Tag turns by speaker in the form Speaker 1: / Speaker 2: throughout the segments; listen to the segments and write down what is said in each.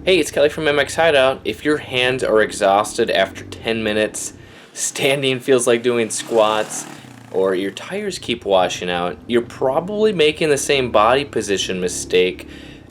Speaker 1: Hey, it's Kelly from MXHideout. If your hands are exhausted after 10 minutes, standing feels like doing squats, or your tires keep washing out, you're probably making the same body position mistake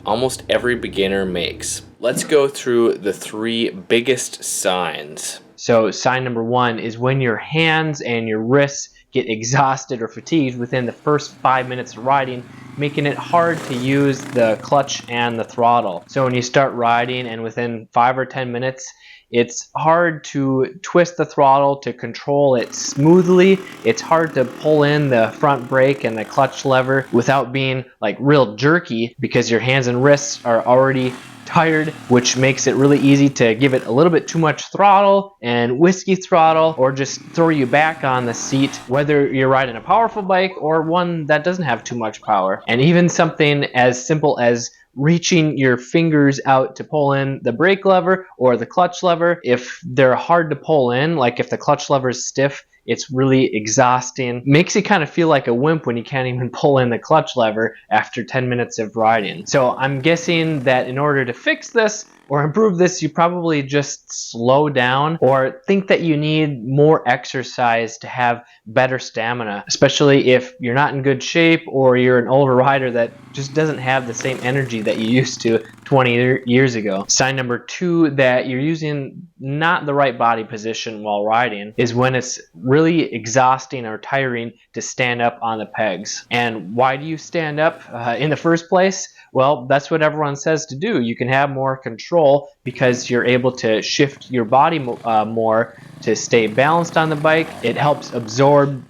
Speaker 1: almost every beginner makes. Let's go through the three biggest signs.
Speaker 2: So sign number one is when your hands and your wrists get exhausted or fatigued within the first 5 minutes of riding, making it hard to use the clutch and the throttle. So when you start riding and within 5 or 10 minutes, it's hard to twist the throttle to control it smoothly. It's hard to pull in the front brake and the clutch lever without being like real jerky because your hands and wrists are already tired, which makes it really easy to give it a little bit too much throttle and whiskey throttle, or just throw you back on the seat, whether you're riding a powerful bike or one that doesn't have too much power. And even something as simple as reaching your fingers out to pull in the brake lever or the clutch lever, if they're hard to pull in, like if the clutch lever is stiff, it's really exhausting. Makes you kind of feel like a wimp when you can't even pull in the clutch lever after 10 minutes of riding. So I'm guessing that in order to fix this or improve this, you probably just slow down or think that you need more exercise to have better stamina, especially if you're not in good shape or you're an older rider that just doesn't have the same energy that you used to 20 years ago. Sign number two that you're using not the right body position while riding is when it's really exhausting or tiring to stand up on the pegs. And why do you stand up in the first place? Well, that's what everyone says to do. You can have more control because you're able to shift your body more to stay balanced on the bike. It helps absorb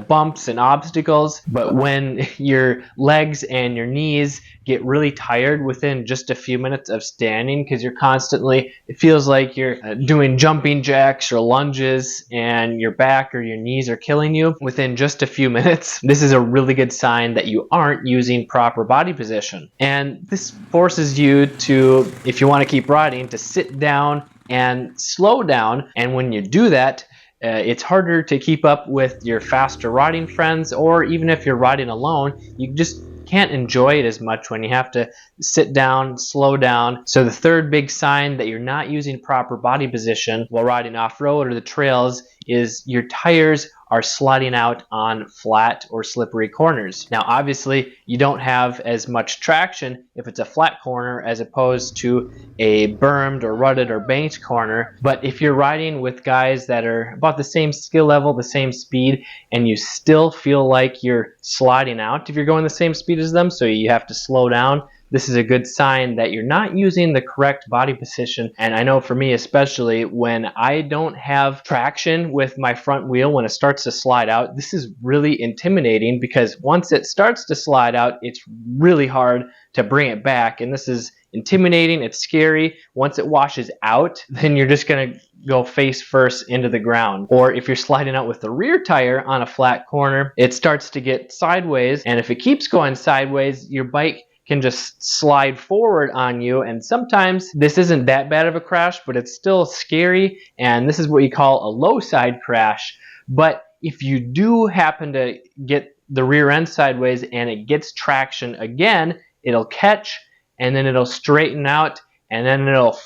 Speaker 2: bumps and obstacles. But when your legs and your knees get really tired within just a few minutes of standing, because you're constantly, it feels like you're doing jumping jacks or lunges and your back or your knees are killing you within just a few minutes, this is a really good sign that you aren't using proper body position. And this forces you to, if you want to keep riding, to sit down and slow down. And when you do that, it's harder to keep up with your faster riding friends, or even if you're riding alone, you just can't enjoy it as much when you have to sit down, slow down. So the third big sign that you're not using proper body position while riding off-road or the trails is your tires are sliding out on flat or slippery corners. Now obviously you don't have as much traction if it's a flat corner as opposed to a bermed or rutted or banked corner, but if you're riding with guys that are about the same skill level, the same speed, and you still feel like you're sliding out if you're going the same speed as them, so you have to slow down, this is a good sign that you're not using the correct body position. And I know for me especially, when I don't have traction with my front wheel when it starts to slide out, this is really intimidating because once it starts to slide out, it's really hard to bring it back. And this is intimidating, it's scary. Once it washes out, then you're just gonna go face first into the ground. Or if you're sliding out with the rear tire on a flat corner, it starts to get sideways, and if it keeps going sideways, your bike can just slide forward on you. And sometimes this isn't that bad of a crash, but it's still scary, and this is what you call a low side crash. But if you do happen to get the rear end sideways and it gets traction again, it'll catch and then it'll straighten out and then it'll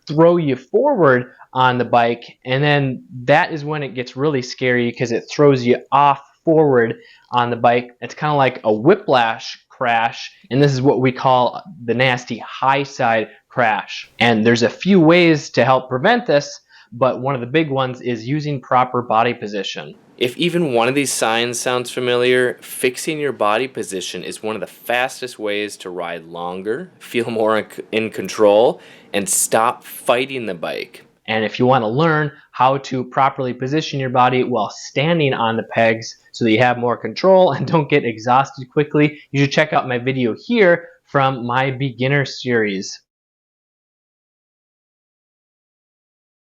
Speaker 2: throw you forward on the bike, and then that is when it gets really scary because it throws you off forward on the bike. It's kind of like a whiplash crash, and this is what we call the nasty high side crash. And there's a few ways to help prevent this, but one of the big ones is using proper body position.
Speaker 1: If even one of these signs sounds familiar, fixing your body position is one of the fastest ways to ride longer, feel more in control, and stop fighting the bike.
Speaker 2: And if you want to learn how to properly position your body while standing on the pegs so that you have more control and don't get exhausted quickly, you should check out my video here from my beginner series.